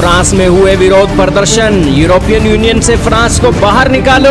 France में हुए विरोध प्रदर्शन, यूरोपियन यूनियन से फ्रांस को बाहर निकालो।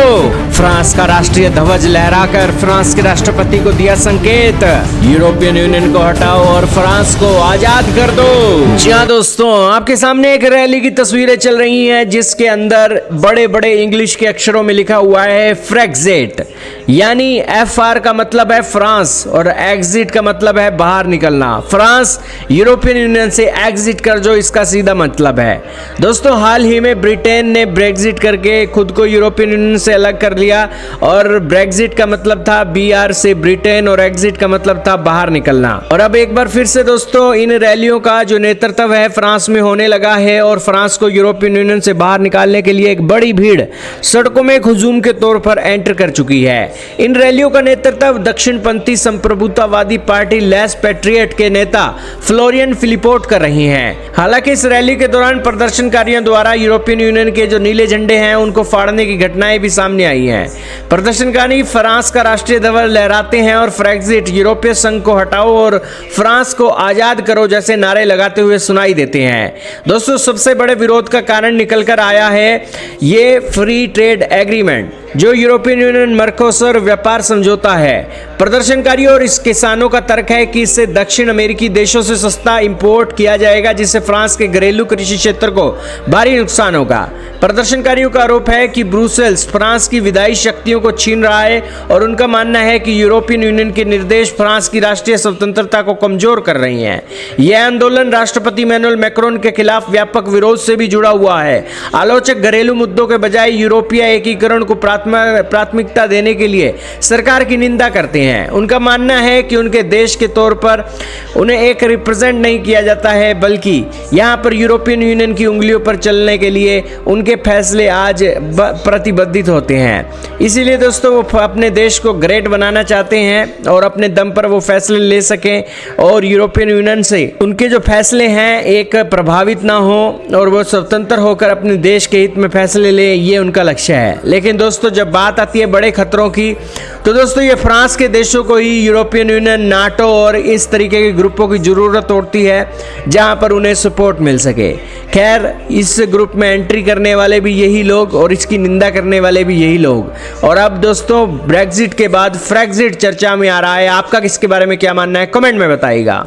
फ्रांस का राष्ट्रीय ध्वज लहराकर फ्रांस के राष्ट्रपति को दिया संकेत, यूरोपियन यूनियन को हटाओ और फ्रांस को आजाद कर दो। जी हाँ दोस्तों, आपके सामने एक रैली की तस्वीरें चल रही हैं जिसके अंदर बड़े बड़े इंग्लिश के अक्षरों में लिखा हुआ है फ्रेक्सिट, यानी FR का मतलब है फ्रांस और एग्जिट का मतलब है बाहर निकलना। फ्रांस यूरोपियन यूनियन से एग्जिट कर जो, इसका सीधा मतलब है। दोस्तों, हाल ही में ब्रिटेन ने ब्रेक्जिट करके खुद को यूरोपियन यूनियन से अलग कर लिया और ब्रेक्जिट का मतलब था BR से ब्रिटेन और एग्जिट का मतलब था बाहर निकलना। और अब एक बार फिर से दोस्तों इन रैलियों का जो नेतृत्व है फ्रांस में होने लगा है और फ्रांस को यूरोपियन यूनियन से बाहर निकालने के लिए एक बड़ी भीड़ सड़कों में हुजूम के तौर पर एंटर कर चुकी है। इन रैलियों का नेतृत्व दक्षिणपंथी संप्रभुतावादी पार्टी लेस पैट्रियट के नेता फ्लोरियन फिलिपोट कर रही हैं। हालांकि इस रैली के दौरान प्रदर्शनकारियों द्वारा यूरोपियन यूनियन के जो नीले झंडे हैं उनको फाड़ने की घटनाएं भी सामने आई हैं। प्रदर्शनकारी फ्रांस का राष्ट्रीय ध्वज लहराते हैं और फ्रेक्सिट, यूरोपीय संघ को हटाओ और फ्रांस को आजाद करो जैसे नारे लगाते हुए सुनाई देते हैं। दोस्तों, सबसे बड़े विरोध का कारण निकलकर आया है ये फ्री ट्रेड एग्रीमेंट जो यूरोपियन यूनियन मर्कोसर व्यापार समझौता है। प्रदर्शनकारियों और इस किसानों का तर्क है कि इससे दक्षिण अमेरिकी देशों से सस्ता इंपोर्ट किया जाएगा जिससे फ्रांस के घरेलू कृषि क्षेत्र को भारी नुकसान होगा। प्रदर्शनकारियों का आरोप है कि ब्रुसेल्स फ्रांस की विधायी शक्तियों को छीन रहा है और उनका मानना है कि यूरोपियन यूनियन के निर्देश फ्रांस की राष्ट्रीय स्वतंत्रता को कमजोर कर रही हैं। यह आंदोलन राष्ट्रपति इमैनुअल मैक्रोन के खिलाफ व्यापक विरोध से भी जुड़ा हुआ है। आलोचक घरेलू मुद्दों के बजाय यूरोपीय एकीकरण को प्राथमिकता देने के लिए सरकार की निंदा करते हैं। उनका मानना है कि उनके देश के तौर पर उन्हें एक रिप्रेजेंट नहीं किया जाता है, बल्कि यहाँ पर यूरोपियन यूनियन की उंगलियों पर चलने के लिए उनके फैसले आज प्रतिबद्धित होते हैं। इसीलिए दोस्तों वो अपने देश को ग्रेट बनाना चाहते हैं और अपने दम पर वो फैसले ले सकें और यूरोपियन यूनियन से उनके जो फैसले हैं एक प्रभावित ना हो और वो स्वतंत्र होकर अपने देश के हित में फैसले ले, ये उनका लक्ष्य है। लेकिन दोस्तों जब बात आती है बड़े खतरों की तो दोस्तों ये फ्रांस के देशों को ही यूरोपियन यूनियन, नाटो और इस तरीके के ग्रुपों की जरूरत होती है जहां पर उन्हें सपोर्ट मिल सके। खैर, इस ग्रुप में एंट्री करने वाले भी यही लोग और इसकी निंदा करने वाले भी यही लोग। और अब दोस्तों ब्रेक्जिट के बाद फ्रेक्सिट चर्चा में आ रहा है। आपका किसके बारे में क्या मानना है, कमेंट में बताइएगा।